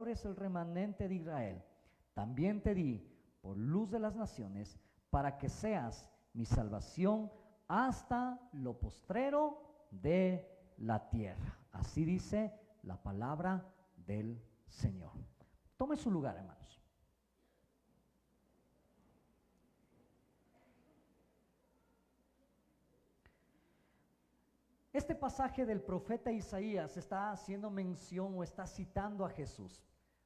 eres el remanente de Israel. También te di por luz de las naciones, para que seas mi salvación hasta lo postrero de la tierra. Así dice la palabra del Señor. Tome su lugar, hermanos. Este pasaje del profeta Isaías está haciendo mención o está citando a Jesús.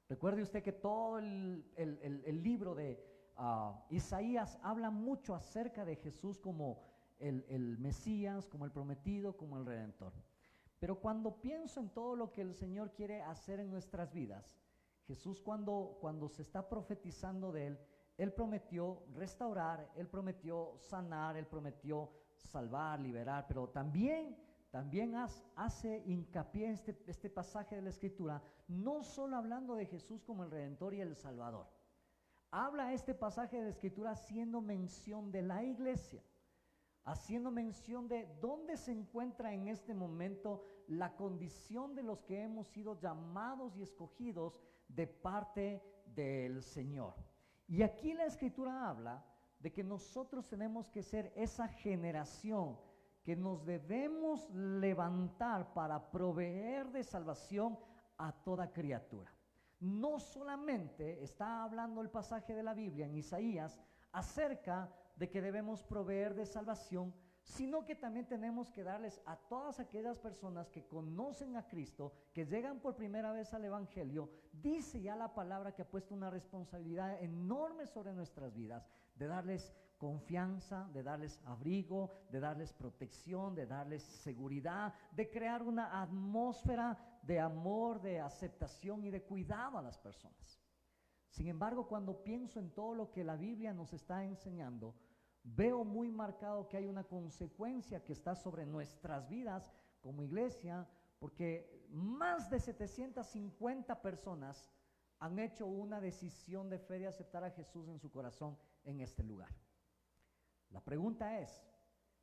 Recuerde usted que todo el libro de Isaías habla mucho acerca de Jesús como el Mesías, como el prometido, como el Redentor. Pero cuando pienso en todo lo que el Señor quiere hacer en nuestras vidas, Jesús cuando se está profetizando de Él prometió restaurar, Él prometió sanar, Él prometió salvar, liberar, pero también hace hincapié este pasaje de la Escritura, no solo hablando de Jesús como el Redentor y el Salvador. Habla este pasaje de la Escritura haciendo mención de la iglesia, haciendo mención de dónde se encuentra en este momento la condición de los que hemos sido llamados y escogidos de parte del Señor. Y aquí la Escritura habla de que nosotros tenemos que ser esa generación que nos debemos levantar para proveer de salvación a toda criatura. No solamente está hablando el pasaje de la Biblia en Isaías acerca de que debemos proveer de salvación, sino que también tenemos que darles a todas aquellas personas que conocen a Cristo, que llegan por primera vez al Evangelio. Dice ya la palabra que ha puesto una responsabilidad enorme sobre nuestras vidas, de darles confianza, de darles abrigo, de darles protección, de darles seguridad, de crear una atmósfera de amor, de aceptación y de cuidado a las personas. Sin embargo, cuando pienso en todo lo que la Biblia nos está enseñando, veo muy marcado que hay una consecuencia que está sobre nuestras vidas como iglesia, porque más de 750 personas han hecho una decisión de fe de aceptar a Jesús en su corazón en este lugar. La pregunta es,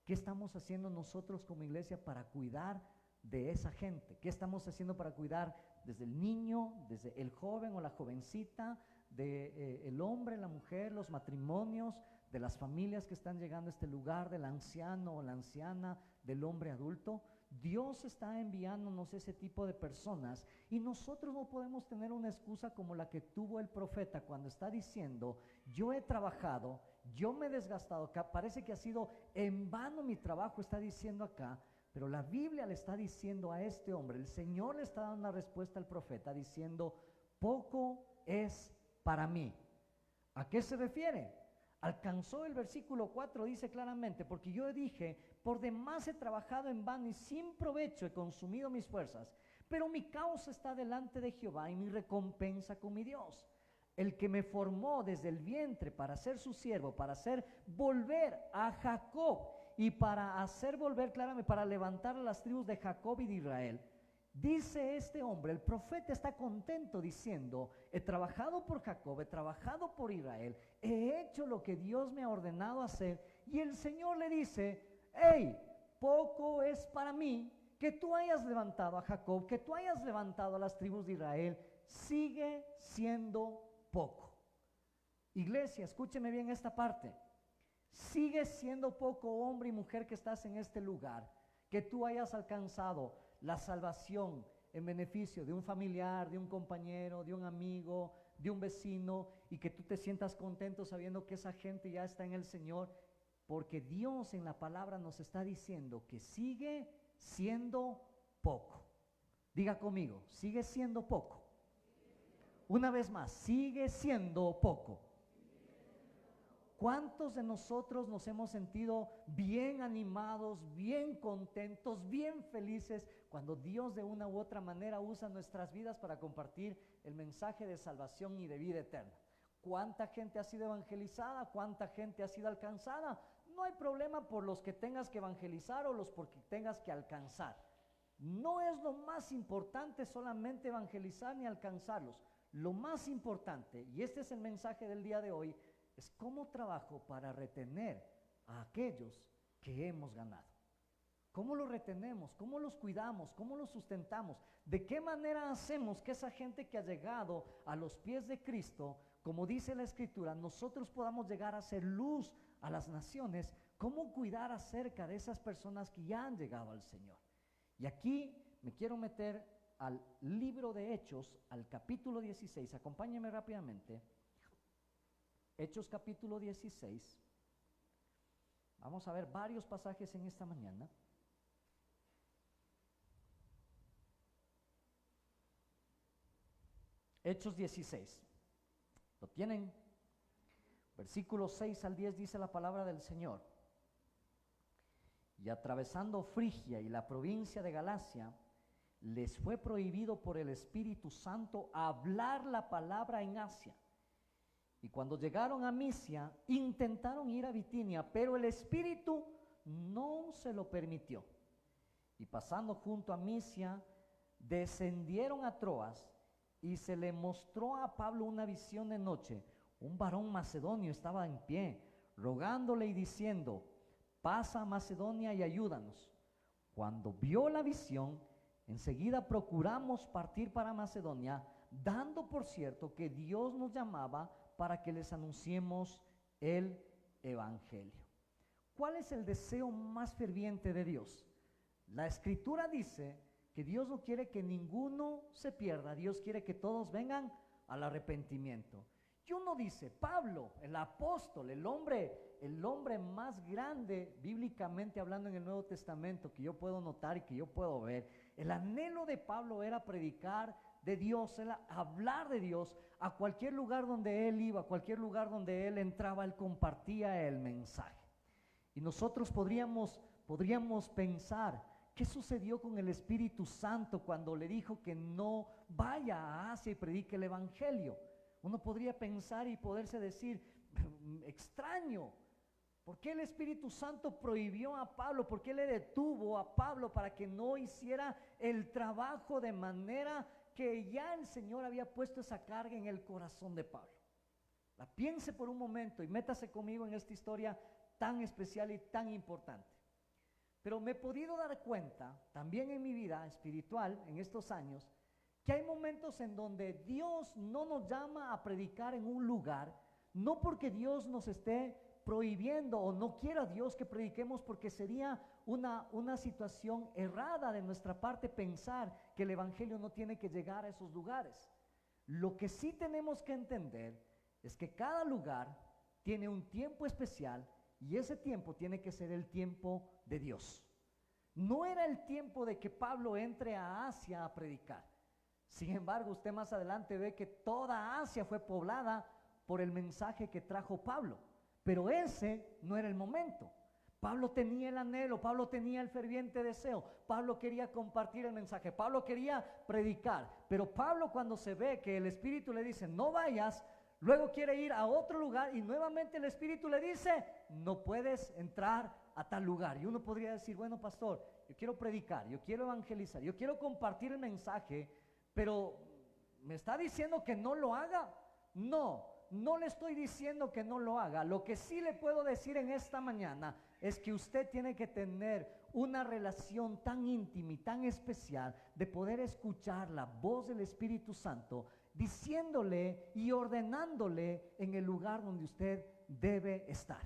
¿qué estamos haciendo nosotros como iglesia para cuidar de esa gente? ¿Qué estamos haciendo para cuidar desde el niño, desde el joven o la jovencita, de el hombre, la mujer, los matrimonios, de las familias que están llegando a este lugar, del anciano o la anciana, del hombre adulto? Dios está enviándonos ese tipo de personas y nosotros no podemos tener una excusa como la que tuvo el profeta cuando está diciendo: yo he trabajado, yo me he desgastado, parece que ha sido en vano mi trabajo, está diciendo acá. Pero la Biblia le está diciendo a este hombre, el Señor le está dando una respuesta al profeta diciendo: poco es para mí. ¿A qué se refiere? Alcanzó el versículo 4, dice claramente: porque yo dije, por demás he trabajado en vano y sin provecho he consumido mis fuerzas, pero mi causa está delante de Jehová y mi recompensa con mi Dios. El que me formó desde el vientre para ser su siervo, para hacer volver a Jacob y para hacer volver, claramente, para levantar a las tribus de Jacob y de Israel. Dice este hombre, el profeta está contento diciendo: he trabajado por Jacob, he trabajado por Israel, he hecho lo que Dios me ha ordenado hacer. Y el Señor le dice: hey, poco es para mí que tú hayas levantado a Jacob, que tú hayas levantado a las tribus de Israel, sigue siendo poco. Iglesia, escúcheme bien esta parte. Sigue siendo poco, hombre y mujer que estás en este lugar, que tú hayas alcanzado la salvación en beneficio de un familiar, de un compañero, de un amigo, de un vecino, y que tú te sientas contento sabiendo que esa gente ya está en el Señor, porque Dios en la palabra nos está diciendo que sigue siendo poco. Diga conmigo: sigue siendo poco. Una vez más, sigue siendo poco. ¿Cuántos de nosotros nos hemos sentido bien animados, bien contentos, bien felices cuando Dios de una u otra manera usa nuestras vidas para compartir el mensaje de salvación y de vida eterna? ¿Cuánta gente ha sido evangelizada? ¿Cuánta gente ha sido alcanzada? No hay problema por los que tengas que evangelizar o los por que tengas que alcanzar. No es lo más importante solamente evangelizar ni alcanzarlos. Lo más importante, y este es el mensaje del día de hoy, es cómo trabajo para retener a aquellos que hemos ganado. ¿Cómo los retenemos? ¿Cómo los cuidamos? ¿Cómo los sustentamos? ¿De qué manera hacemos que esa gente que ha llegado a los pies de Cristo, como dice la Escritura, nosotros podamos llegar a ser luz a las naciones? ¿Cómo cuidar acerca de esas personas que ya han llegado al Señor? Y aquí me quiero meter al libro de Hechos, al capítulo 16. Acompáñenme rápidamente. Hechos capítulo 16. Vamos a ver varios pasajes en esta mañana. Hechos 16. ¿Lo tienen? Versículos 6 al 10 dice la palabra del Señor. Y atravesando Frigia y la provincia de Galacia, les fue prohibido por el Espíritu Santo hablar la palabra en Asia. Y cuando llegaron a Misia, intentaron ir a Bitinia, pero el Espíritu no se lo permitió. Y pasando junto a Misia, descendieron a Troas, y se le mostró a Pablo una visión de noche. Un varón macedonio estaba en pie, rogándole y diciendo: pasa a Macedonia y ayúdanos. Cuando vio la visión, enseguida procuramos partir para Macedonia, dando por cierto que Dios nos llamaba para que les anunciemos el Evangelio. ¿Cuál es el deseo más ferviente de Dios? La Escritura dice que Dios no quiere que ninguno se pierda, Dios quiere que todos vengan al arrepentimiento. Y uno dice, Pablo, el apóstol, el hombre más grande bíblicamente hablando en el Nuevo Testamento que yo puedo notar y que yo puedo ver, el anhelo de Pablo era predicar de Dios, era hablar de Dios a cualquier lugar donde él iba, a cualquier lugar donde él entraba, él compartía el mensaje. Y nosotros podríamos pensar, ¿qué sucedió con el Espíritu Santo cuando le dijo que no vaya a Asia y predique el Evangelio? Uno podría pensar y poderse decir, extraño, ¿por qué el Espíritu Santo prohibió a Pablo? ¿Por qué le detuvo a Pablo para que no hiciera el trabajo de manera que ya el Señor había puesto esa carga en el corazón de Pablo? Piense por un momento y métase conmigo en esta historia tan especial y tan importante. Pero me he podido dar cuenta, también en mi vida espiritual, en estos años, que hay momentos en donde Dios no nos llama a predicar en un lugar, no porque Dios nos esté prohibiendo o no quiera Dios que prediquemos, porque sería una situación errada de nuestra parte pensar que el Evangelio no tiene que llegar a esos lugares. Lo que sí tenemos que entender es que cada lugar tiene un tiempo especial y ese tiempo tiene que ser el tiempo de Dios. No era el tiempo de que Pablo entre a Asia a predicar. Sin embargo, usted más adelante ve que toda Asia fue poblada por el mensaje que trajo Pablo. Pero ese no era el momento. Pablo tenía el anhelo, Pablo tenía el ferviente deseo, Pablo quería compartir el mensaje, Pablo quería predicar. Pero Pablo, cuando se ve que el Espíritu le dice, no vayas, luego quiere ir a otro lugar y nuevamente el Espíritu le dice, no puedes entrar a tal lugar. Y uno podría decir, bueno, pastor, yo quiero predicar, yo quiero evangelizar, yo quiero compartir el mensaje, pero ¿me está diciendo que no lo haga? No le estoy diciendo que no lo haga. Lo que sí le puedo decir en esta mañana es que usted tiene que tener una relación tan íntima y tan especial de poder escuchar la voz del Espíritu Santo diciéndole y ordenándole en el lugar donde usted debe estar.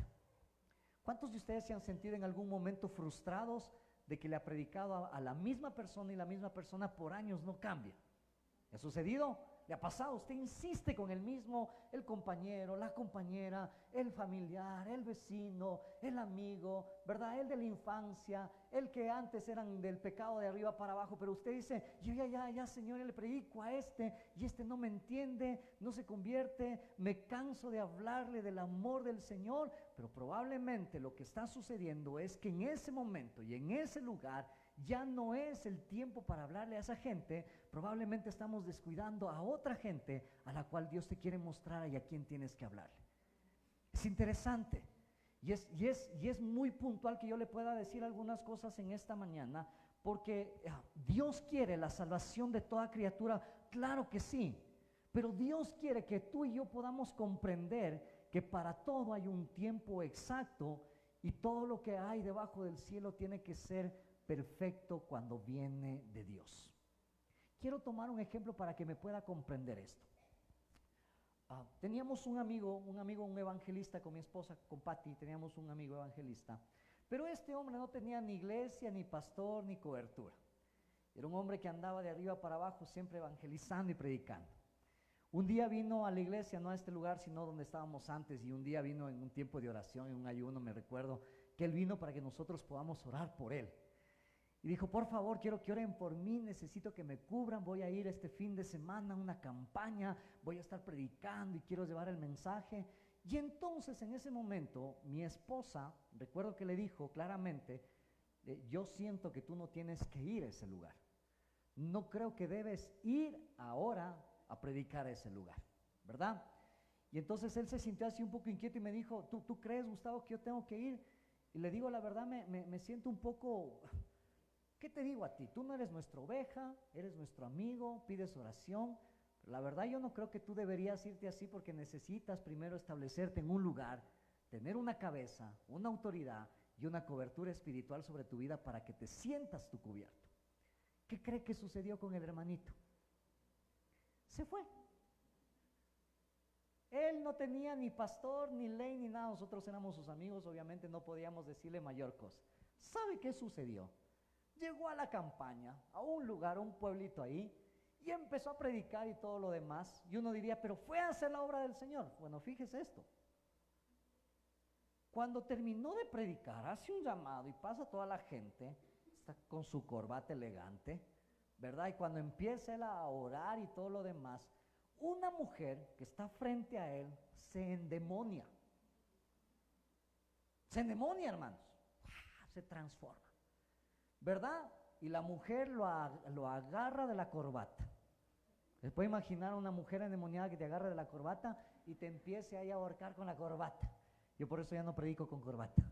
¿Cuántos de ustedes se han sentido en algún momento frustrados de que le ha predicado a la misma persona y la misma persona por años no cambia? ¿Le ha sucedido? ¿Le ha pasado? Usted insiste con el mismo, el compañero, la compañera, el familiar, el vecino, el amigo, ¿verdad? El de la infancia, el que antes eran del pecado de arriba para abajo, pero usted dice, yo ya, Señor, le predico a este y este no me entiende, no se convierte, me canso de hablarle del amor del Señor, pero probablemente lo que está sucediendo es que en ese momento y en ese lugar ya no es el tiempo para hablarle a esa gente. Probablemente estamos descuidando a otra gente a la cual Dios te quiere mostrar y a quien tienes que hablarle. Es interesante y es muy puntual que yo le pueda decir algunas cosas en esta mañana, porque Dios quiere la salvación de toda criatura, claro que sí, pero Dios quiere que tú y yo podamos comprender que para todo hay un tiempo exacto y todo lo que hay debajo del cielo tiene que ser perfecto cuando viene de Dios. Quiero tomar un ejemplo para que me pueda comprender esto. Teníamos un evangelista con mi esposa, con Patty, teníamos un amigo evangelista, pero este hombre no tenía ni iglesia, ni pastor, ni cobertura. Era un hombre que andaba de arriba para abajo, siempre evangelizando y predicando. Un día vino a la iglesia, no a este lugar, sino donde estábamos antes, y un día vino en un tiempo de oración, en un ayuno, me recuerdo, que él vino para que nosotros podamos orar por él. Y dijo, por favor, quiero que oren por mí, necesito que me cubran, voy a ir este fin de semana a una campaña, voy a estar predicando y quiero llevar el mensaje. Y entonces en ese momento mi esposa, recuerdo que le dijo claramente, yo siento que tú no tienes que ir a ese lugar. No creo que debes ir ahora a predicar a ese lugar, ¿verdad? Y entonces él se sintió así un poco inquieto y me dijo, ¿tú crees, Gustavo, que yo tengo que ir? Y le digo, la verdad, me siento un poco... ¿Qué te digo a ti? Tú no eres nuestra oveja, eres nuestro amigo, pides oración. Pero la verdad yo no creo que tú deberías irte así porque necesitas primero establecerte en un lugar, tener una cabeza, una autoridad y una cobertura espiritual sobre tu vida para que te sientas tú cubierto. ¿Qué cree que sucedió con el hermanito? Se fue. Él no tenía ni pastor, ni ley, ni nada. Nosotros éramos sus amigos, obviamente no podíamos decirle mayor cosa. ¿Sabe qué sucedió? Llegó a la campaña, a un lugar, a un pueblito ahí, y empezó a predicar y todo lo demás. Y uno diría, pero fue a hacer la obra del Señor. Bueno, fíjese esto. Cuando terminó de predicar, hace un llamado y pasa toda la gente, está con su corbata elegante, ¿verdad? Y cuando empieza él a orar y todo lo demás, una mujer que está frente a él se endemonia. Se endemonia, hermanos. Se transforma. ¿Verdad? Y la mujer lo agarra de la corbata. ¿Les puede imaginar a una mujer endemoniada que te agarre de la corbata y te empiece ahí a ahorcar con la corbata? Yo por eso ya no predico con corbata.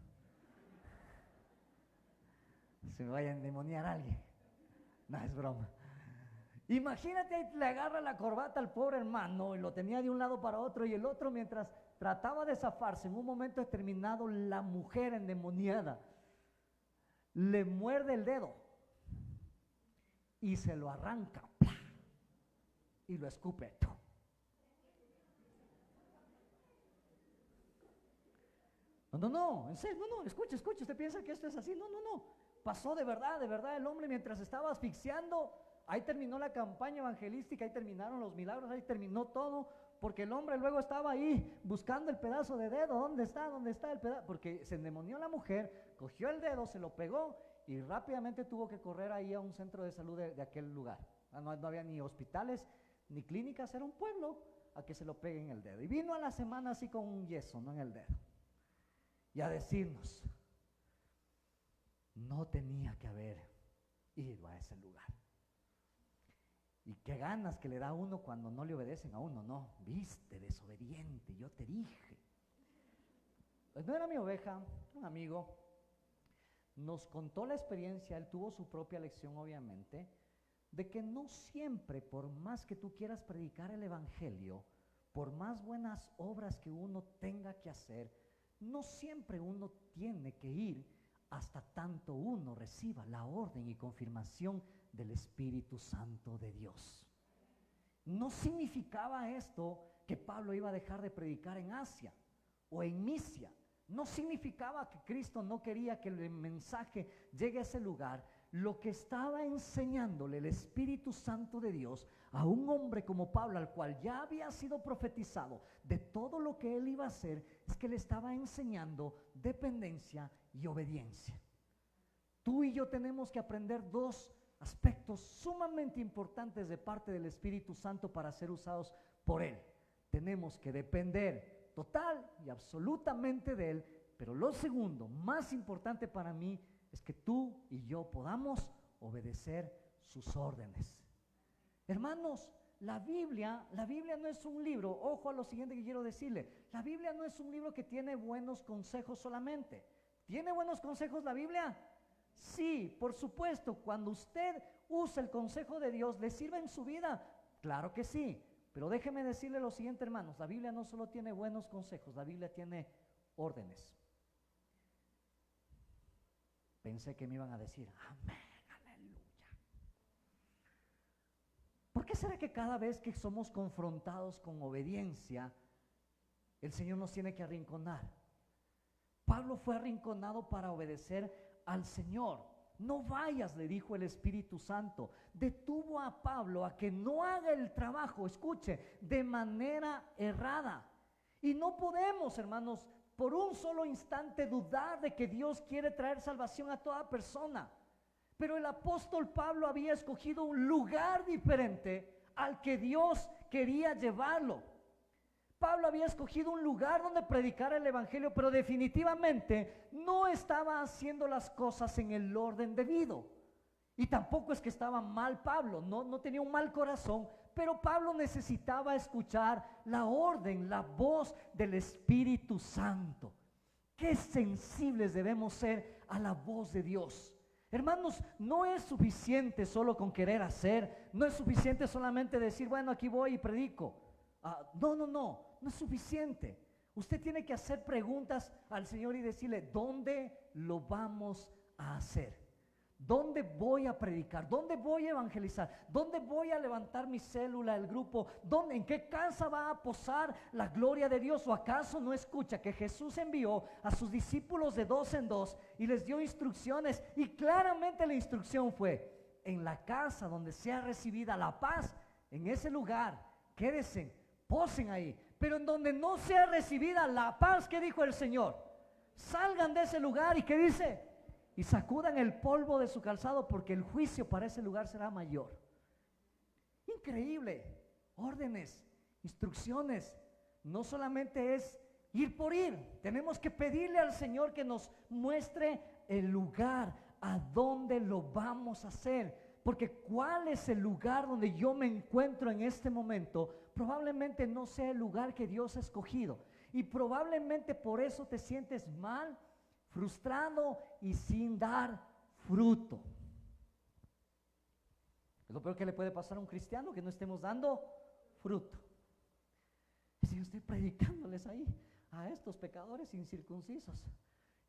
Se me vaya a endemoniar a alguien. No, es broma. Imagínate, ahí le agarra la corbata al pobre hermano y lo tenía de un lado para otro y el otro mientras trataba de zafarse, en un momento determinado la mujer endemoniada le muerde el dedo y se lo arranca y lo escupe. No, en serio, no, escuche, usted piensa que esto es así, no, pasó de verdad, el hombre mientras estaba asfixiando, ahí terminó la campaña evangelística, ahí terminaron los milagros, ahí terminó todo, porque el hombre luego estaba ahí buscando el pedazo de dedo, ¿dónde está el pedazo? Porque se endemonió la mujer, cogió el dedo, se lo pegó y rápidamente tuvo que correr ahí a un centro de salud de aquel lugar. No había ni hospitales, ni clínicas, era un pueblo a que se lo peguen el dedo. Y vino a la semana así con un yeso, no en el dedo. Y a decirnos, no tenía que haber ido a ese lugar. Y qué ganas que le da a uno cuando no le obedecen a uno, no, viste, desobediente, yo te dije. Pues no era mi oveja, un amigo, nos contó la experiencia, él tuvo su propia lección obviamente, de que no siempre, por más que tú quieras predicar el evangelio, por más buenas obras que uno tenga que hacer, no siempre uno tiene que ir hasta tanto uno reciba la orden y confirmación del Espíritu Santo de Dios. No significaba esto que Pablo iba a dejar de predicar en Asia o en Misia. No significaba que Cristo no quería que el mensaje llegue a ese lugar. Lo que estaba enseñándole el Espíritu Santo de Dios a un hombre como Pablo, al cual ya había sido profetizado de todo lo que él iba a hacer, es que le estaba enseñando dependencia y obediencia. Tú y yo tenemos que aprender dos aspectos sumamente importantes de parte del Espíritu Santo para ser usados por Él. Tenemos que depender total y absolutamente de Él, pero lo segundo, más importante para mí, es que tú y yo podamos obedecer sus órdenes. Hermanos, la Biblia no es un libro, ojo a lo siguiente que quiero decirle, la Biblia no es un libro que tiene buenos consejos solamente. ¿Tiene buenos consejos la Biblia? Sí, por supuesto, cuando usted usa el consejo de Dios, ¿le sirve en su vida? Claro que sí, pero déjeme decirle lo siguiente, hermanos, la Biblia no solo tiene buenos consejos, la Biblia tiene órdenes. Pensé que me iban a decir, amén, aleluya. qué será que cada vez que somos confrontados con obediencia, el Señor nos tiene que arrinconar? Pablo fue arrinconado para obedecer al Señor. No vayas, le dijo el Espíritu Santo. Detuvo a Pablo a que no haga el trabajo, escuche, de manera errada. Y no podemos, hermanos, por un solo instante dudar de que Dios quiere traer salvación a toda persona. Pero el apóstol Pablo había escogido un lugar diferente al que Dios quería llevarlo. Pablo había escogido un lugar donde predicar el evangelio, pero definitivamente no estaba haciendo las cosas en el orden debido. Y tampoco es que estaba mal Pablo, no tenía un mal corazón, pero Pablo necesitaba escuchar la orden, la voz del Espíritu Santo. Qué sensibles debemos ser a la voz de Dios. Hermanos, no es suficiente solo con querer hacer, no es suficiente solamente decir, bueno, aquí voy y predico. No es suficiente. Usted tiene que hacer preguntas al Señor y decirle, ¿dónde lo vamos a hacer? ¿Dónde voy a predicar? ¿Dónde voy a evangelizar? ¿Dónde voy a levantar mi célula, el grupo? ¿Dónde, en qué casa va a posar la gloria de Dios? ¿O acaso no escucha que Jesús envió a sus discípulos de 2 en 2 y les dio instrucciones? Y claramente la instrucción fue, en la casa donde sea recibida la paz, en ese lugar, quédense, posen ahí. Pero en donde no sea recibida la paz, ¿qué dijo el Señor? Salgan de ese lugar. ¿Y qué dice? Y sacudan el polvo de su calzado, porque el juicio para ese lugar será mayor. Increíble. Órdenes, instrucciones. No solamente es ir por ir. Tenemos que pedirle al Señor que nos muestre el lugar a donde lo vamos a hacer. Porque ¿cuál es el lugar donde yo me encuentro en este momento? Probablemente no sea el lugar que Dios ha escogido. Y probablemente por eso te sientes mal, frustrado y sin dar fruto. Es lo peor que le puede pasar a un cristiano, que no estemos dando fruto. Si yo estoy predicándoles ahí a estos pecadores incircuncisos,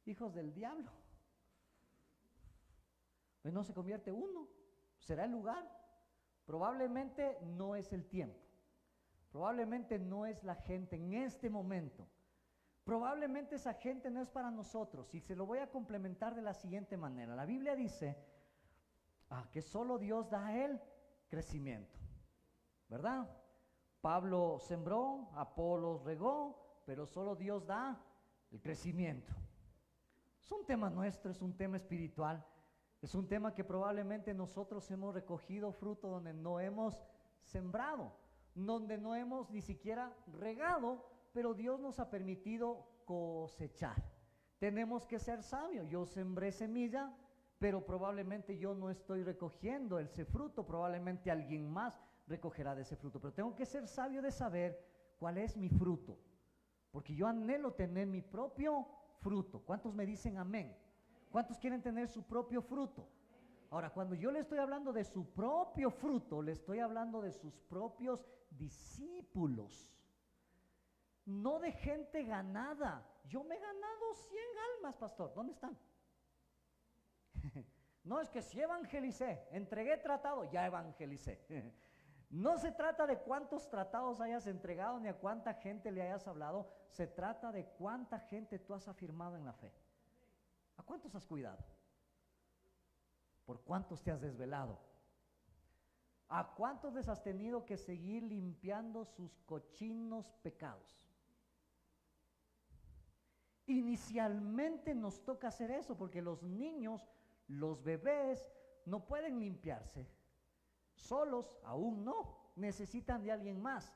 hijos del diablo, pues no se convierte uno. ¿Será el lugar? Probablemente no es el tiempo. Probablemente no es la gente en este momento. Probablemente esa gente no es para nosotros. Y se lo voy a complementar de la siguiente manera. La Biblia dice que solo Dios da el crecimiento, ¿verdad? Pablo sembró, Apolos regó, pero solo Dios da el crecimiento. Es un tema nuestro, es un tema espiritual. Es un tema que probablemente nosotros hemos recogido fruto donde no hemos sembrado, donde no hemos ni siquiera regado, pero Dios nos ha permitido cosechar. Tenemos que ser sabios. Yo sembré semilla, pero probablemente yo no estoy recogiendo ese fruto, probablemente alguien más recogerá de ese fruto, pero tengo que ser sabio de saber cuál es mi fruto, porque yo anhelo tener mi propio fruto. ¿Cuántos me dicen amén? ¿Cuántos quieren tener su propio fruto? Ahora, cuando yo le estoy hablando de su propio fruto, le estoy hablando de sus propios discípulos, no de gente ganada. Yo me he ganado 100 almas, pastor. ¿Dónde están? No, es que si evangelicé, entregué tratado, ya evangelicé. No se trata de cuántos tratados hayas entregado ni a cuánta gente le hayas hablado, se trata de cuánta gente tú has afirmado en la fe. ¿A cuántos has cuidado? ¿Por cuántos te has desvelado? ¿A cuántos les has tenido que seguir limpiando sus cochinos pecados? Inicialmente nos toca hacer eso porque los niños, los bebés, no pueden limpiarse solos, aún no, necesitan de alguien más.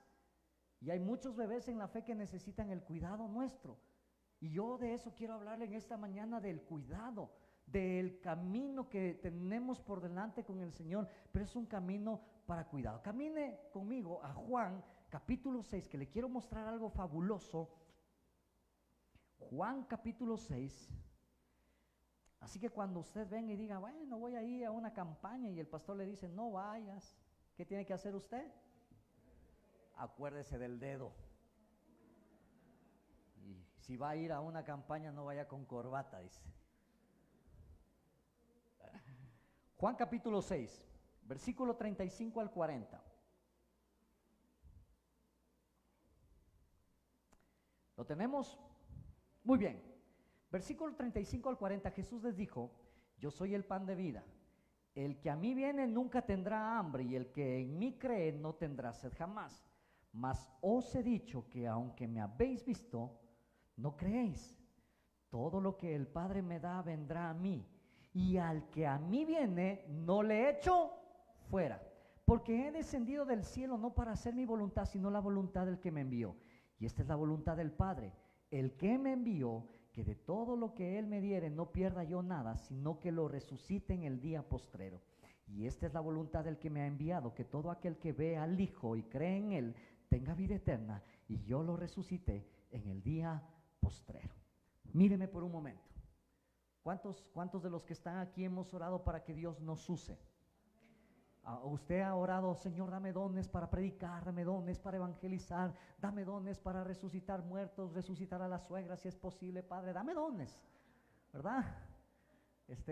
Y hay muchos bebés en la fe que necesitan el cuidado nuestro. Y yo de eso quiero hablarle en esta mañana, del cuidado, del camino que tenemos por delante con el Señor, pero es un camino para cuidado. Camine conmigo a Juan capítulo 6, que le quiero mostrar algo fabuloso. Juan capítulo 6. Así que cuando usted venga y diga, bueno, voy a ir a una campaña, y el pastor le dice, no vayas, ¿qué tiene que hacer usted? Acuérdese del dedo. Y si va a ir a una campaña, no vaya con corbata, dice. Juan capítulo 6, versículo 35 al 40. ¿Lo tenemos? Muy bien. Versículo 35 al 40, Jesús les dijo: yo soy el pan de vida. El que a mí viene nunca tendrá hambre, y el que en mí cree no tendrá sed jamás. Mas os he dicho que aunque me habéis visto, no creéis. Todo lo que el Padre me da vendrá a mí, y al que a mí viene no le echo fuera. Porque he descendido del cielo no para hacer mi voluntad, sino la voluntad del que me envió. Y esta es la voluntad del Padre, el que me envió, que de todo lo que Él me diere no pierda yo nada, sino que lo resucite en el día postrero. Y esta es la voluntad del que me ha enviado, que todo aquel que ve al Hijo y cree en Él tenga vida eterna, y yo lo resucité en el día postrero. Míreme por un momento. ¿Cuántos de los que están aquí hemos orado para que Dios nos use? Usted ha orado: Señor, dame dones para predicar, dame dones para evangelizar, dame dones para resucitar muertos, resucitar a la suegra si es posible, Padre, dame dones, ¿verdad?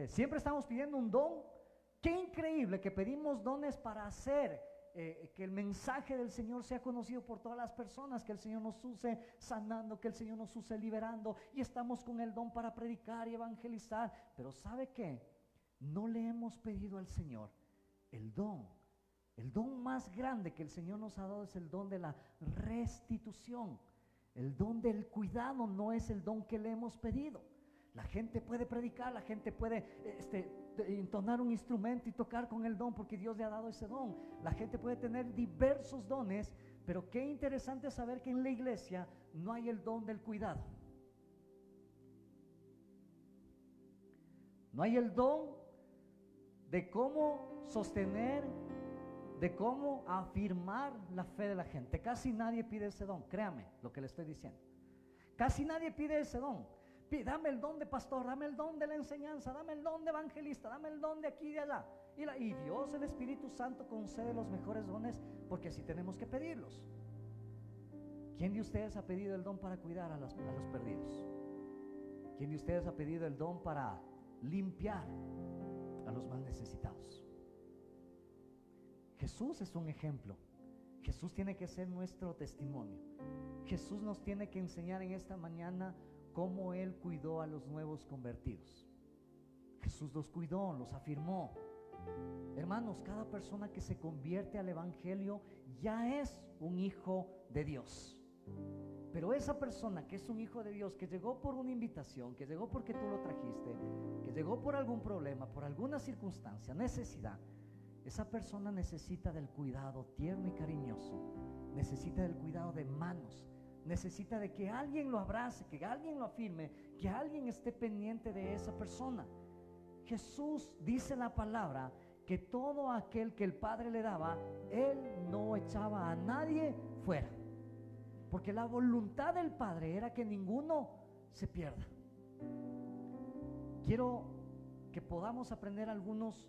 Siempre estamos pidiendo un don. Qué increíble que pedimos dones para hacer que el mensaje del Señor sea conocido por todas las personas, que el Señor nos use sanando, que el Señor nos use liberando, y estamos con el don para predicar y evangelizar. Pero ¿sabe qué? No le hemos pedido al Señor el don más grande que el Señor nos ha dado. Es el don de la restitución. El don del cuidado no es el don que le hemos pedido. La gente puede predicar, la gente puede entonar un instrumento y tocar con el don porque Dios le ha dado ese don. La gente puede tener diversos dones, pero qué interesante saber que en la iglesia no hay el don del cuidado. No hay el don de cómo sostener, de cómo afirmar la fe de la gente. Casi nadie pide ese don, créame lo que le estoy diciendo. Casi nadie pide ese don. Dame el don de pastor, dame el don de la enseñanza, dame el don de evangelista, dame el don de aquí y de allá. Y Dios, el Espíritu Santo, concede los mejores dones, porque así tenemos que pedirlos. ¿Quién de ustedes ha pedido el don para cuidar a los perdidos? ¿Quién de ustedes ha pedido el don para limpiar a los más necesitados? Jesús es un ejemplo. Jesús tiene que ser nuestro testimonio. Jesús nos tiene que enseñar en esta mañana cómo Él cuidó a los nuevos convertidos. Jesús los cuidó, los afirmó. Hermanos, cada persona que se convierte al Evangelio ya es un hijo de Dios. Pero esa persona que es un hijo de Dios, que llegó por una invitación, que llegó porque tú lo trajiste, que llegó por algún problema, por alguna circunstancia, necesidad, esa persona necesita del cuidado tierno y cariñoso, necesita del cuidado de manos, necesita de que alguien lo abrace, que alguien lo afirme, que alguien esté pendiente de esa persona. Jesús dice la palabra que todo aquel que el Padre le daba, Él no echaba a nadie fuera, porque la voluntad del Padre era que ninguno se pierda. Quiero que podamos aprender algunos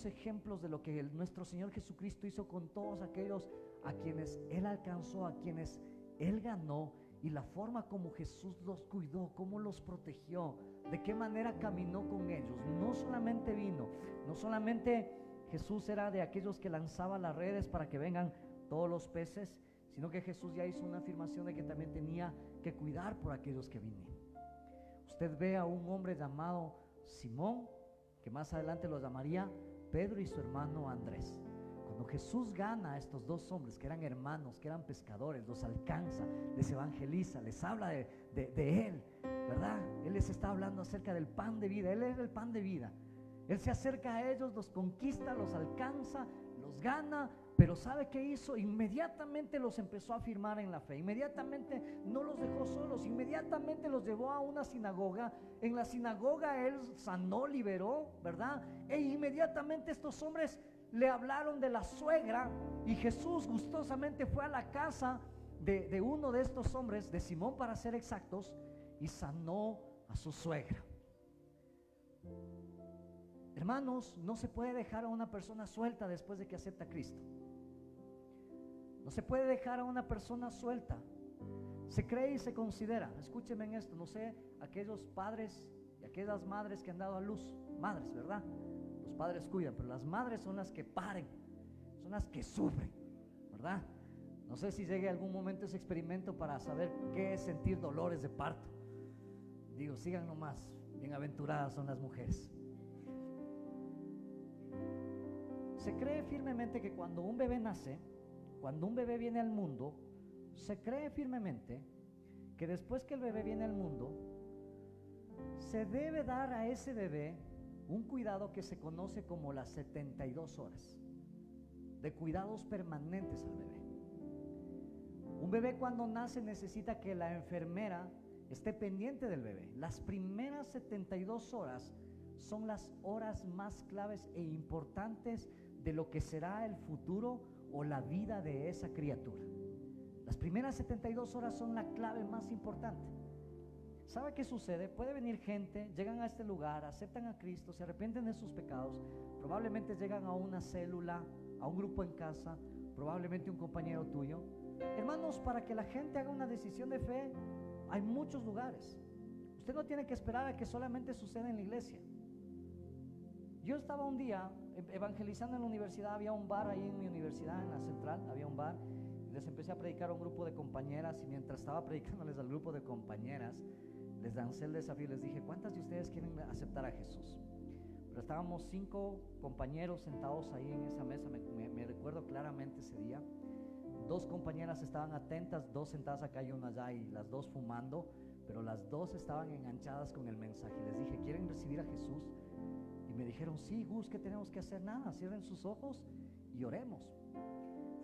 ejemplos de lo que nuestro Señor Jesucristo hizo con todos aquellos a quienes Él alcanzó, a quienes Él ganó, y la forma como Jesús los cuidó, cómo los protegió, de qué manera caminó con ellos. No solamente vino, no solamente Jesús era de aquellos que lanzaba las redes para que vengan todos los peces, sino que Jesús ya hizo una afirmación de que también tenía que cuidar por aquellos que vinieron. Usted ve a un hombre llamado Simón, que más adelante lo llamaría Pedro, y su hermano Andrés. Cuando Jesús gana a estos dos hombres que eran hermanos, que eran pescadores, los alcanza, les evangeliza, les habla de Él, ¿verdad? Él les está hablando acerca del pan de vida. Él era el pan de vida. Él se acerca a ellos, los conquista, los alcanza, los gana, pero ¿sabe qué hizo? Inmediatamente los empezó a afirmar en la fe. Inmediatamente no los dejó solos. Inmediatamente los llevó a una sinagoga. En la sinagoga Él sanó, liberó, ¿verdad? E inmediatamente estos hombres le hablaron de la suegra, y Jesús gustosamente fue a la casa de uno de estos hombres, de Simón para ser exactos, y sanó a su suegra. Hermanos, no se puede dejar a una persona suelta después de que acepta a Cristo. No se puede dejar a una persona suelta. Se cree y se considera, escúcheme en esto, no sé, aquellos padres y aquellas madres que han dado a luz, madres, ¿verdad? Los padres cuidan, pero las madres son las que paren, son las que sufren, ¿verdad? No sé si llegue algún momento ese experimento para saber qué es sentir dolores de parto. Digo, sigan nomás, bienaventuradas son las mujeres. Se cree firmemente que cuando un bebé nace, cuando un bebé viene al mundo, se cree firmemente que después que el bebé viene al mundo, se debe dar a ese bebé un cuidado que se conoce como las 72 horas de cuidados permanentes al bebé. Un bebé cuando nace necesita que la enfermera esté pendiente del bebé. Las primeras 72 horas son las horas más claves e importantes de lo que será el futuro o la vida de esa criatura. Las primeras 72 horas son la clave más importante. ¿Sabe qué sucede? Puede venir gente, llegan a este lugar, aceptan a Cristo, se arrepienten de sus pecados, probablemente llegan a una célula, a un grupo en casa, probablemente un compañero tuyo. Hermanos, para que la gente haga una decisión de fe, hay muchos lugares. Usted no tiene que esperar a que solamente suceda en la iglesia. Yo estaba un día evangelizando en la universidad, había un bar ahí en mi universidad, en la central, había un bar, y les empecé a predicar a un grupo de compañeras, y mientras estaba predicándoles al grupo de compañeras, les lancé el desafío, les dije, ¿cuántas de ustedes quieren aceptar a Jesús? Pero estábamos 5 compañeros sentados ahí en esa mesa, me recuerdo claramente ese día. 2 compañeras estaban atentas, 2 sentadas acá y una allá, y las 2 fumando, pero las 2 estaban enganchadas con el mensaje. Les dije, ¿quieren recibir a Jesús? Y me dijeron, sí, Gus, ¿qué tenemos que hacer? Nada, cierren sus ojos y oremos.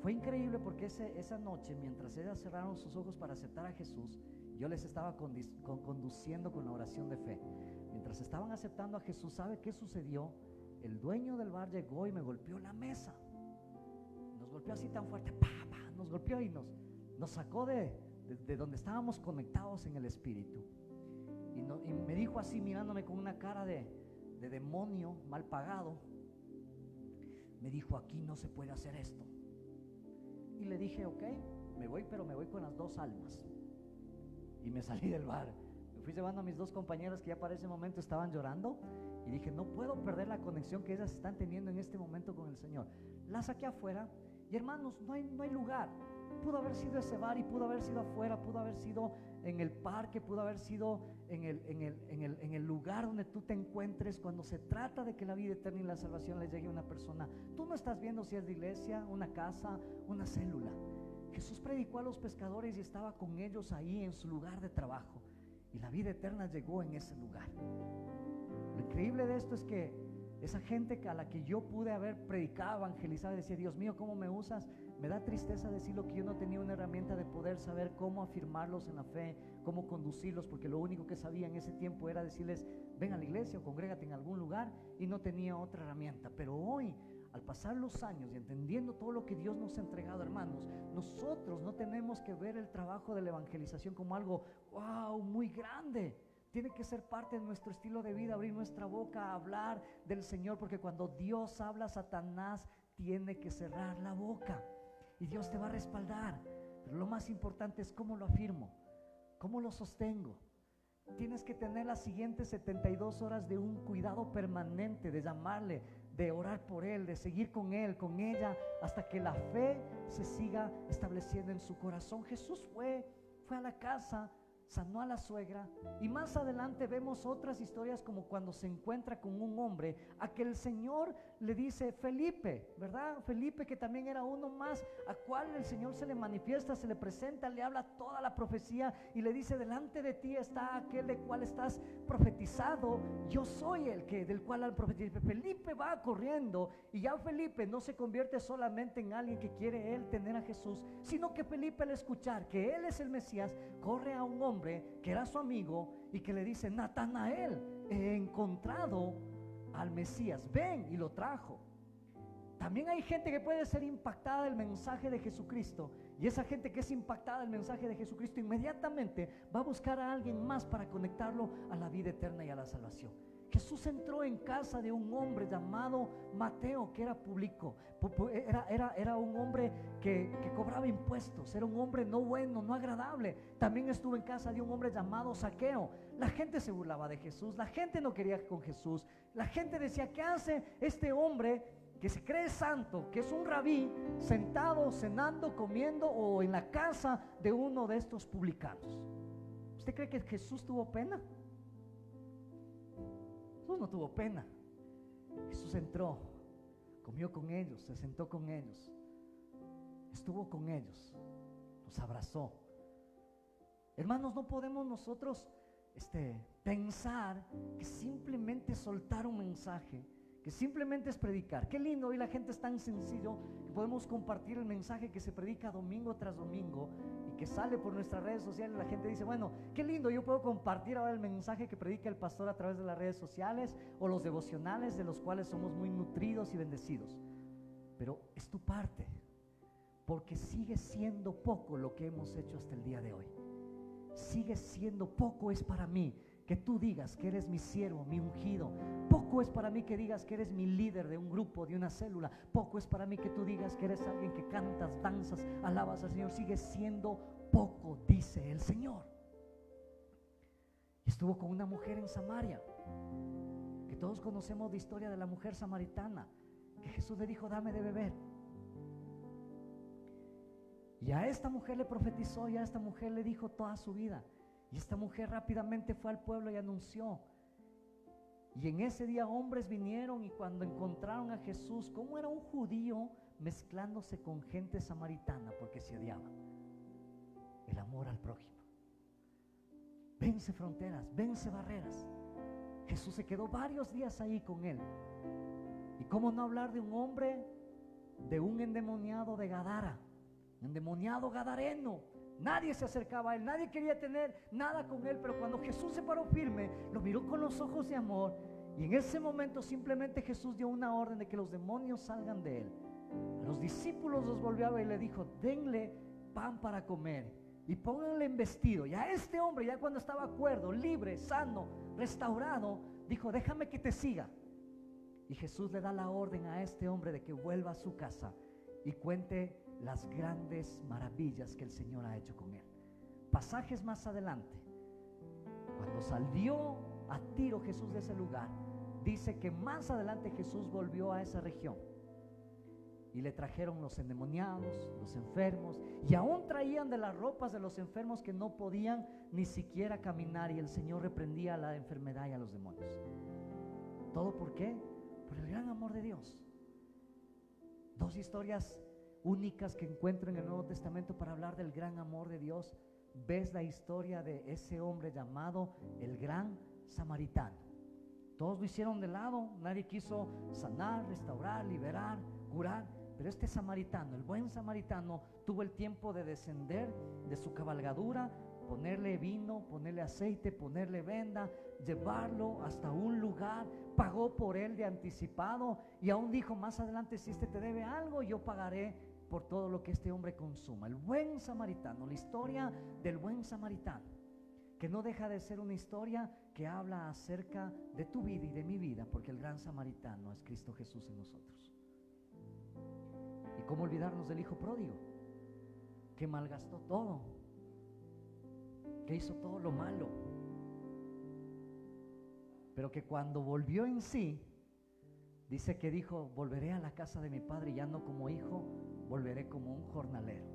Fue increíble porque esa noche, mientras ellas cerraron sus ojos para aceptar a Jesús, yo les estaba conduciendo con la oración de fe. Mientras estaban aceptando a Jesús, ¿sabe qué sucedió? El dueño del bar llegó y me golpeó la mesa. Nos golpeó así tan fuerte, nos golpeó y nos sacó de donde estábamos conectados en el Espíritu. Y me dijo así, mirándome con una cara de demonio mal pagado, me dijo, aquí no se puede hacer esto. Y le dije, ok, me voy, pero me voy con las 2 almas. Y me salí del bar. Me fui llevando a mis 2 compañeras que ya para ese momento estaban llorando, y dije, no puedo perder la conexión que ellas están teniendo en este momento con el Señor. Las saqué afuera, y hermanos, no hay lugar. Pudo haber sido ese bar, y pudo haber sido afuera, pudo haber sido en el parque, pudo haber sido en el lugar donde tú te encuentres. Cuando se trata de que la vida eterna y la salvación le llegue a una persona, tú no estás viendo si es de iglesia, una casa, una célula. Jesús predicó a los pescadores y estaba con ellos ahí en su lugar de trabajo, y la vida eterna llegó en ese lugar. Lo increíble de esto es que esa gente a la que yo pude haber predicado, evangelizado, decía, Dios mío, ¿cómo me usas? Me da tristeza decirlo, que yo no tenía una herramienta de poder saber cómo afirmarlos en la fe, cómo conducirlos, porque lo único que sabía en ese tiempo era decirles, ven a la iglesia o congrégate en algún lugar, y no tenía otra herramienta. Pero hoy, al pasar los años y entendiendo todo lo que Dios nos ha entregado, hermanos, nosotros no tenemos que ver el trabajo de la evangelización como algo, wow, muy grande. Tiene que ser parte de nuestro estilo de vida, abrir nuestra boca a hablar del Señor, porque cuando Dios habla, Satanás tiene que cerrar la boca, y Dios te va a respaldar. Pero lo más importante es cómo lo afirmo, cómo lo sostengo. Tienes que tener las siguientes 72 horas de un cuidado permanente, de llamarle, de orar por él, de seguir con él, con ella, hasta que la fe se siga estableciendo en su corazón. Jesús fue a la casa, sanó a la suegra, y más adelante vemos otras historias, como cuando se encuentra con un hombre a que el Señor le dice, Felipe, ¿verdad? Felipe, que también era uno más, a cual el Señor se le manifiesta, se le presenta, le habla toda la profecía y le dice, delante de ti está aquel de cual estás profetizado, yo soy el que del cual han profetizado. Felipe va corriendo, y ya Felipe no se convierte solamente en alguien que quiere él tener a Jesús, sino que Felipe, al escuchar que él es el Mesías, corre a un hombre que era su amigo y que le dice, Natanael, he encontrado al Mesías, ven, y lo trajo. También hay gente que puede ser impactada del mensaje de Jesucristo, y esa gente que es impactada del mensaje de Jesucristo inmediatamente va a buscar a alguien más para conectarlo a la vida eterna y a la salvación. Jesús entró en casa de un hombre llamado Mateo, que era público, era un hombre que cobraba impuestos, era un hombre no bueno, no agradable. También estuvo en casa de un hombre llamado Zaqueo. La gente se burlaba de Jesús, la gente no quería con Jesús, la gente decía, ¿qué hace este hombre que se cree santo, que es un rabí, sentado, cenando, comiendo o en la casa de uno de estos publicanos. ¿Usted cree que Jesús tuvo pena? Jesús no tuvo pena. Jesús entró, comió con ellos, se sentó con ellos, estuvo con ellos, los abrazó. Hermanos, no podemos nosotros pensar que simplemente soltar un mensaje, que simplemente es predicar. Qué lindo, hoy la gente es tan sencillo que podemos compartir el mensaje que se predica domingo tras domingo y que sale por nuestras redes sociales. La gente dice, bueno, qué lindo, yo puedo compartir ahora el mensaje que predica el pastor a través de las redes sociales o los devocionales, de los cuales somos muy nutridos y bendecidos. Pero es tu parte, porque sigue siendo poco lo que hemos hecho hasta el día de hoy. Sigue siendo poco, es para mí que tú digas que eres mi siervo, mi ungido. Poco es para mí que digas que eres mi líder de un grupo, de una célula. Poco es para mí que tú digas que eres alguien que cantas, danzas, alabas al Señor. Sigue siendo poco, dice el Señor. Y estuvo con una mujer en Samaria, que todos conocemos la historia de la mujer samaritana, que Jesús le dijo, dame de beber. Y a esta mujer le profetizó, y a esta mujer le dijo toda su vida. Y esta mujer rápidamente fue al pueblo y anunció. Y en ese día hombres vinieron, y cuando encontraron a Jesús, como era un judío mezclándose con gente samaritana, porque se odiaban. El amor al prójimo vence fronteras, vence barreras. Jesús se quedó varios días ahí con él. Y cómo no hablar de un hombre, de un endemoniado de Gadara, endemoniado gadareno. Nadie se acercaba a él, nadie quería tener nada con él, pero cuando Jesús se paró firme, lo miró con los ojos de amor, y en ese momento simplemente Jesús dio una orden de que los demonios salgan de él. A los discípulos los volvió a ver y le dijo, denle pan para comer y pónganle en vestido. Y a este hombre, ya cuando estaba cuerdo, libre, sano, restaurado, dijo, déjame que te siga. Y Jesús le da la orden a este hombre de que vuelva a su casa y cuente las grandes maravillas que el Señor ha hecho con él. Pasajes más adelante, cuando salió a Tiro Jesús de ese lugar, dice que más adelante Jesús volvió a esa región y le trajeron los endemoniados, los enfermos, y aún traían de las ropas de los enfermos que no podían ni siquiera caminar, y el Señor reprendía a la enfermedad y a los demonios. ¿Todo por qué? Por el gran amor de Dios. Dos historias únicas que encuentro en el Nuevo Testamento para hablar del gran amor de Dios. Ves la historia de ese hombre llamado el gran samaritano. Todos lo hicieron de lado, nadie quiso sanar, restaurar, liberar, curar, pero este samaritano, el buen samaritano, tuvo el tiempo de descender de su cabalgadura, ponerle vino, ponerle aceite, ponerle venda, llevarlo hasta un lugar, pagó por él de anticipado, y aún dijo, más adelante, si este te debe algo, yo pagaré por todo lo que este hombre consuma. El buen samaritano, la historia del buen samaritano, que no deja de ser una historia que habla acerca de tu vida y de mi vida, porque el gran samaritano es Cristo Jesús en nosotros. Y cómo olvidarnos del hijo pródigo, que malgastó todo, que hizo todo lo malo, pero que cuando volvió en sí, dice que dijo, volveré a la casa de mi padre, ya no como hijo, volveré como un jornalero.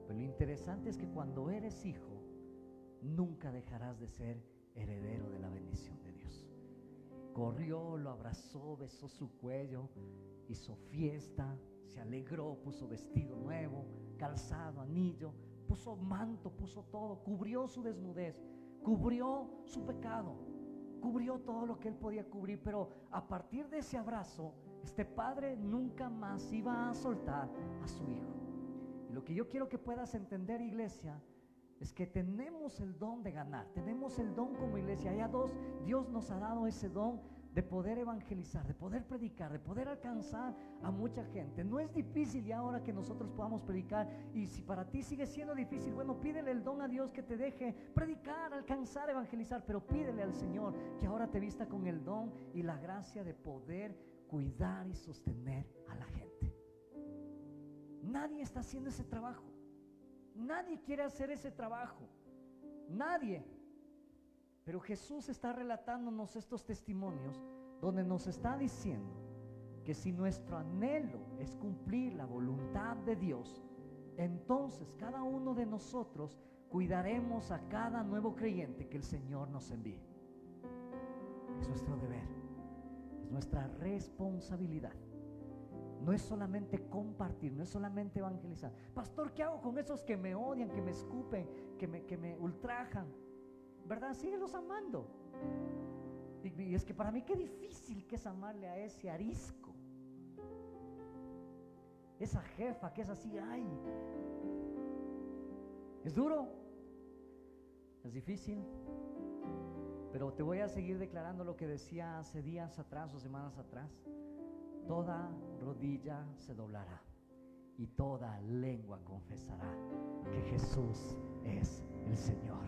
Pero lo interesante es que cuando eres hijo, nunca dejarás de ser heredero de la bendición de Dios. Corrió, lo abrazó, besó su cuello, hizo fiesta, se alegró, puso vestido nuevo, calzado, anillo, puso manto, puso todo, cubrió su desnudez, cubrió su pecado, cubrió todo lo que él podía cubrir. Pero a partir de ese abrazo, este padre nunca más iba a soltar a su hijo. Y lo que yo quiero que puedas entender, iglesia, es que tenemos el don de ganar, tenemos el don como iglesia. Hay a dos, Dios nos ha dado ese don de poder evangelizar, de poder predicar, de poder alcanzar a mucha gente. No es difícil ya ahora que nosotros podamos predicar, y si para ti sigue siendo difícil, bueno, pídele el don a Dios que te deje predicar, alcanzar, evangelizar, pero pídele al Señor que ahora te vista con el don y la gracia de poder cuidar y sostener a la gente. Nadie está haciendo ese trabajo, nadie quiere hacer ese trabajo, nadie. Pero Jesús está relatándonos estos testimonios donde nos está diciendo que si nuestro anhelo es cumplir la voluntad de Dios, entonces cada uno de nosotros cuidaremos a cada nuevo creyente que el Señor nos envíe. Es nuestro deber, es nuestra responsabilidad. No es solamente compartir, no es solamente evangelizar. Pastor, ¿qué hago con esos que me odian, que me escupen, que me ultrajan? ¿Verdad? Síguelos amando. Y es que para mí qué difícil que es amarle a ese arisco, esa jefa que es así, ay, es duro, es difícil. Pero te voy a seguir declarando lo que decía hace días atrás o semanas atrás. Toda rodilla se doblará y toda lengua confesará que Jesús es el Señor.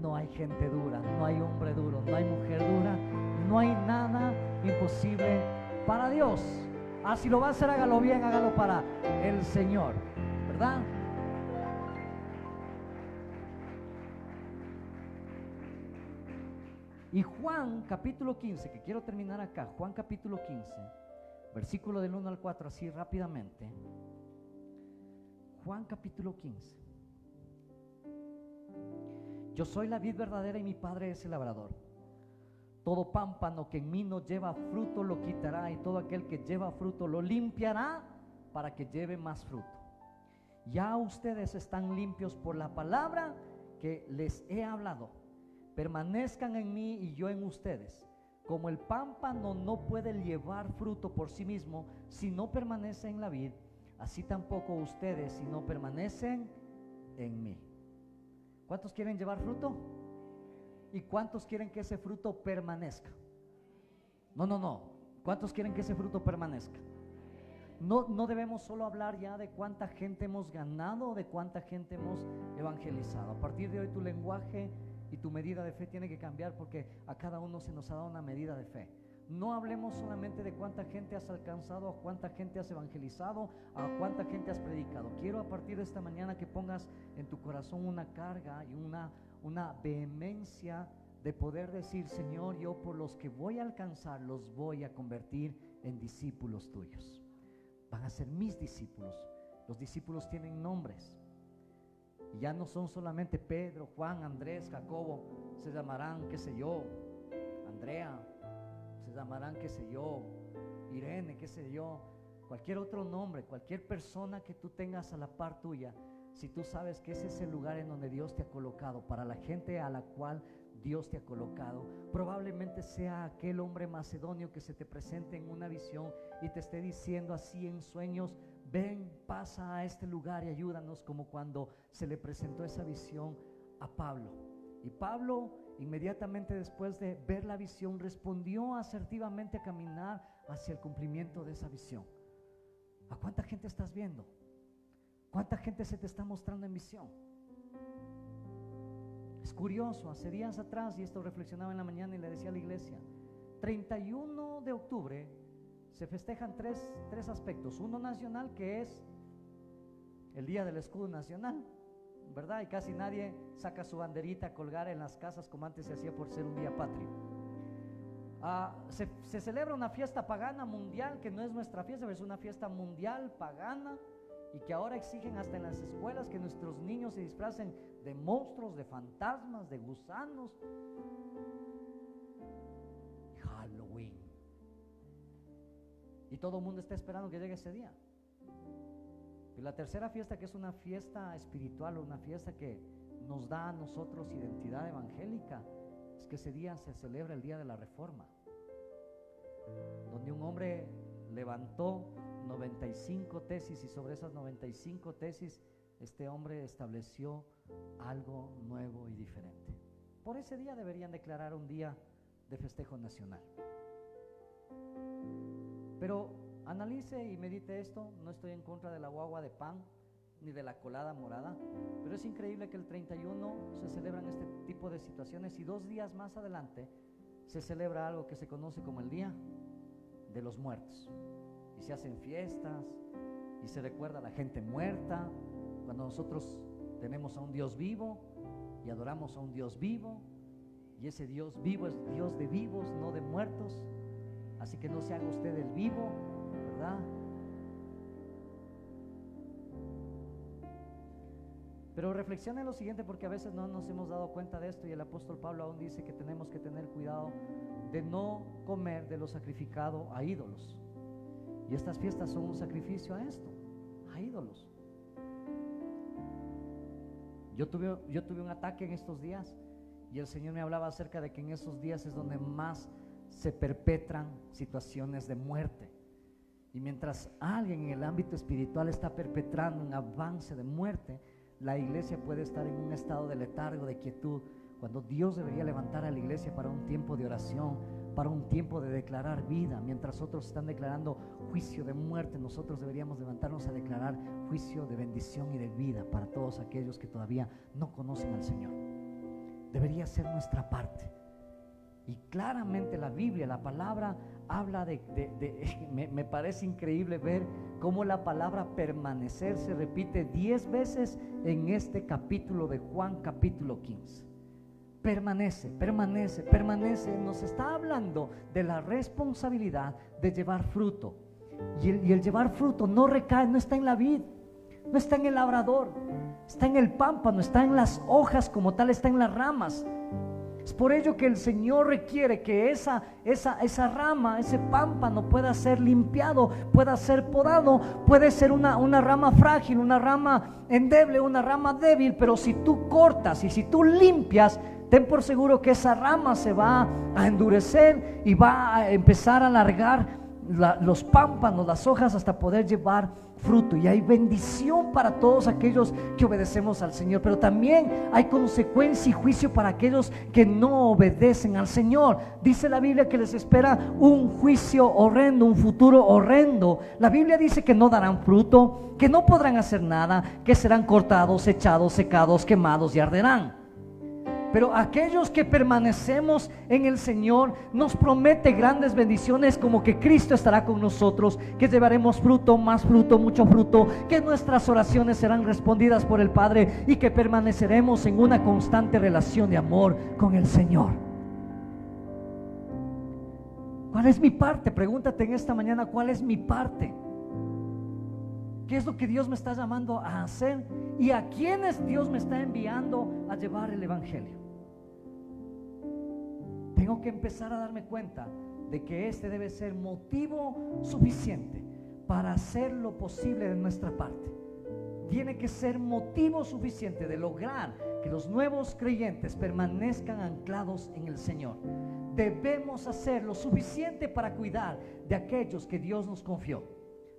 No hay gente dura, no hay hombre duro, no hay mujer dura, no hay nada imposible para Dios. Si lo va a hacer, hágalo bien, hágalo para el Señor, ¿verdad? Y Juan capítulo 15, que quiero terminar acá, Juan capítulo 15, versículo del 1 al 4, así rápidamente. Juan capítulo 15. Yo soy la vid verdadera y mi Padre es el labrador. Todo pámpano que en mí no lleva fruto lo quitará, y todo aquel que lleva fruto lo limpiará para que lleve más fruto. Ya ustedes están limpios por la palabra que les he hablado. Permanezcan en mí y yo en ustedes. Como el pámpano no puede llevar fruto por sí mismo si no permanece en la vid, así tampoco ustedes si no permanecen en mí. ¿Cuántos quieren llevar fruto? ¿Y cuántos quieren que ese fruto permanezca? No. ¿Cuántos quieren que ese fruto permanezca? No debemos solo hablar ya de cuánta gente hemos ganado o de cuánta gente hemos evangelizado. A partir de hoy tu lenguaje y tu medida de fe tiene que cambiar, porque a cada uno se nos ha dado una medida de fe. No hablemos solamente de cuánta gente has alcanzado, a cuánta gente has evangelizado, a cuánta gente has predicado. Quiero a partir de esta mañana que pongas en tu corazón una carga y una vehemencia de poder decir: Señor, yo por los que voy a alcanzar los voy a convertir en discípulos tuyos. Van a ser mis discípulos. Los discípulos tienen nombres. Y ya no son solamente Pedro, Juan, Andrés, Jacobo. Se llamarán, qué sé yo, Andrea. Se llamarán, qué sé yo, Irene, qué sé yo. Cualquier otro nombre, cualquier persona que tú tengas a la par tuya. Si tú sabes que ese es el lugar en donde Dios te ha colocado, para la gente a la cual Dios te ha colocado, probablemente sea aquel hombre macedonio que se te presente en una visión y te esté diciendo así en sueños: ven, pasa a este lugar y ayúdanos, como cuando se le presentó esa visión a Pablo. Y Pablo, inmediatamente después de ver la visión, respondió asertivamente a caminar hacia el cumplimiento de esa visión. ¿A cuánta gente estás viendo? ¿Cuánta gente se te está mostrando en visión? Es curioso, hace días atrás, y esto reflexionaba en la mañana y le decía a la iglesia, 31 de octubre se festejan tres aspectos. Uno nacional, que es el día del escudo nacional, ¿verdad? Y casi nadie saca su banderita a colgar en las casas como antes se hacía por ser un día patrio. Se celebra una fiesta pagana mundial que no es nuestra fiesta, pero es una fiesta mundial pagana, y que ahora exigen hasta en las escuelas que nuestros niños se disfracen de monstruos, de fantasmas, de gusanos. Halloween. Y todo el mundo está esperando que llegue ese día. Y la tercera fiesta, que es una fiesta espiritual, o una fiesta que nos da a nosotros identidad evangélica, es que ese día se celebra el día de la Reforma, donde un hombre levantó 95 tesis, y sobre esas 95 tesis este hombre estableció algo nuevo y diferente. Por ese día deberían declarar un día de festejo nacional. Pero analice y medite esto. No estoy en contra de la guagua de pan ni de la colada morada, pero es increíble que el 31 se celebran este tipo de situaciones, y 2 días más adelante se celebra algo que se conoce como el Día de los Muertos, y se hacen fiestas y se recuerda a la gente muerta, cuando nosotros tenemos a un Dios vivo y adoramos a un Dios vivo, y ese Dios vivo es Dios de vivos, no de muertos. Así que no se haga usted el vivo, ¿verdad? Pero reflexiona en lo siguiente, porque a veces no nos hemos dado cuenta de esto, y el apóstol Pablo aún dice que tenemos que tener cuidado de no comer de lo sacrificado a ídolos. Y estas fiestas son un sacrificio a esto, a ídolos. Yo tuve un ataque en estos días, y el Señor me hablaba acerca de que en esos días es donde más se perpetran situaciones de muerte. Y mientras alguien en el ámbito espiritual está perpetrando un avance de muerte, la iglesia puede estar en un estado de letargo, de quietud, cuando Dios debería levantar a la iglesia para un tiempo de oración, para un tiempo de declarar vida. Mientras otros están declarando juicio de muerte, nosotros deberíamos levantarnos a declarar juicio de bendición y de vida para todos aquellos que todavía no conocen al Señor. Debería ser nuestra parte. Y claramente la Biblia, la palabra habla me parece increíble ver cómo la palabra permanecer se repite 10 veces en este capítulo de Juan, capítulo 15. Permanece, permanece, permanece. Nos está hablando de la responsabilidad de llevar fruto. Y el llevar fruto no recae, no está en la vid, no está en el labrador, está en el pámpano, está en las hojas como tal, está en las ramas. Es por ello que el Señor requiere que esa rama, ese pámpano pueda ser limpiado, pueda ser podado. Puede ser una rama frágil, una rama endeble, una rama débil, pero si tú cortas y si tú limpias, ten por seguro que esa rama se va a endurecer y va a empezar a alargar los pámpanos, las hojas, hasta poder llevar fruto. Y hay bendición para todos aquellos que obedecemos al Señor, pero también hay consecuencia y juicio para aquellos que no obedecen al Señor. Dice la Biblia que les espera un juicio horrendo, un futuro horrendo. La Biblia dice que no darán fruto, que no podrán hacer nada, que serán cortados, echados, secados, quemados y arderán. Pero aquellos que permanecemos en el Señor, nos promete grandes bendiciones, como que Cristo estará con nosotros, que llevaremos fruto, más fruto, mucho fruto, que nuestras oraciones serán respondidas por el Padre y que permaneceremos en una constante relación de amor con el Señor. ¿Cuál es mi parte? Pregúntate en esta mañana, ¿cuál es mi parte? ¿Qué es lo que Dios me está llamando a hacer? ¿Y a quiénes Dios me está enviando a llevar el Evangelio? Tengo que empezar a darme cuenta de que este debe ser motivo suficiente para hacer lo posible de nuestra parte. Tiene que ser motivo suficiente de lograr que los nuevos creyentes permanezcan anclados en el Señor. Debemos hacer lo suficiente para cuidar de aquellos que Dios nos confió.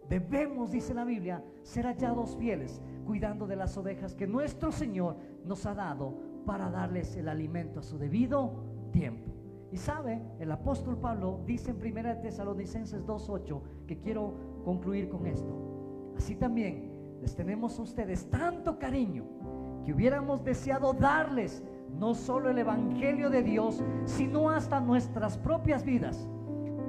Debemos, dice la Biblia, ser hallados fieles, cuidando de las ovejas que nuestro Señor nos ha dado, para darles el alimento a su debido tiempo. Y sabe, el apóstol Pablo dice en 1 Tesalonicenses 2:8, que quiero concluir con esto: así también les tenemos a ustedes tanto cariño, que hubiéramos deseado darles no solo el Evangelio de Dios, sino hasta nuestras propias vidas.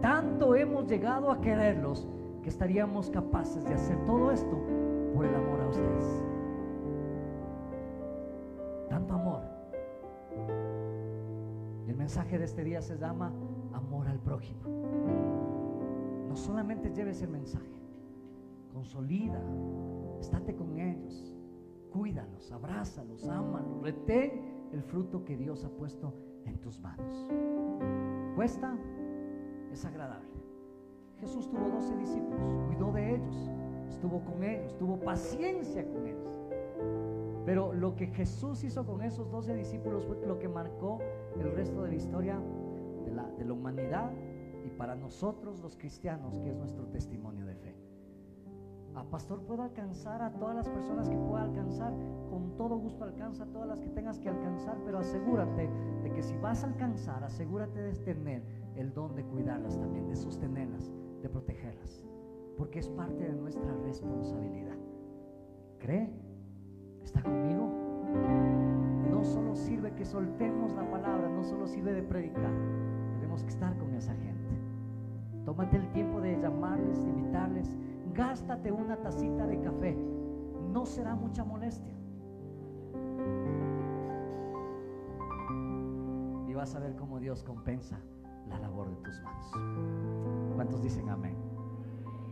Tanto hemos llegado a quererlos, que estaríamos capaces de hacer todo esto por el amor a ustedes. Tanto amor. Y el mensaje de este día se llama amor al prójimo. No solamente lleves el mensaje, consolida, estate con ellos, cuídalos, abrázalos, ámalos, retén el fruto que Dios ha puesto en tus manos. Cuesta, es agradable. Jesús tuvo 12 discípulos, cuidó de ellos, estuvo con ellos, tuvo paciencia con ellos. Pero lo que Jesús hizo con esos 12 discípulos fue lo que marcó el resto de la historia de la humanidad, y para nosotros los cristianos, que es nuestro testimonio de fe. Pastor, ¿puedo alcanzar a todas las personas que pueda alcanzar? Con todo gusto alcanza a todas las que tengas que alcanzar, pero asegúrate de que si vas a alcanzar, asegúrate de tener el don de cuidarlas también, de sostenerlas, de protegerlas, porque es parte de nuestra responsabilidad. ¿Cree? ¿Está conmigo? No solo sirve que soltemos la palabra, no solo sirve de predicar, tenemos que estar con esa gente. Tómate el tiempo de llamarles, de invitarles. Gástate una tacita de café, no será mucha molestia, y vas a ver cómo Dios compensa la labor de tus manos. ¿Cuántos dicen amén?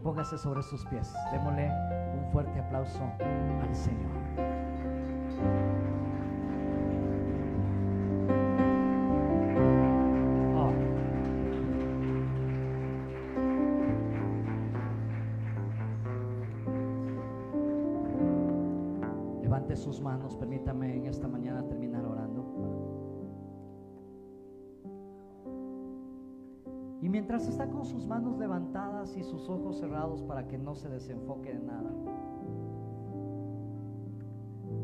Póngase sobre sus pies. Démosle un fuerte aplauso al Señor. Oh. Levante sus manos. Permítame en esta mañana terminar orando. Y mientras está con sus manos levantadas y sus ojos cerrados para que no se desenfoque de nada,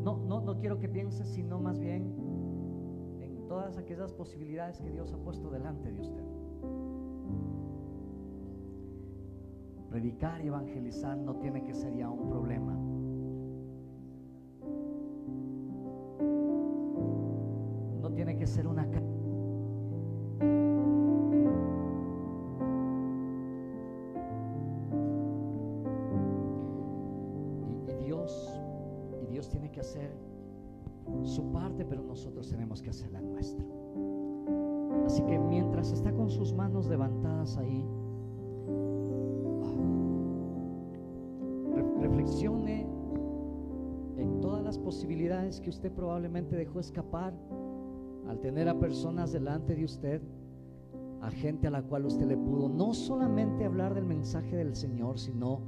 no quiero que piense, sino más bien en todas aquellas posibilidades que Dios ha puesto delante de usted. Predicar y evangelizar no tiene que ser ya un problema. No tiene que ser una carga. Dios tiene que hacer su parte, pero nosotros tenemos que hacer la nuestra. Así que mientras está con sus manos levantadas ahí, reflexione en todas las posibilidades que usted probablemente dejó escapar al tener a personas delante de usted, a gente a la cual usted le pudo no solamente hablar del mensaje del Señor, sino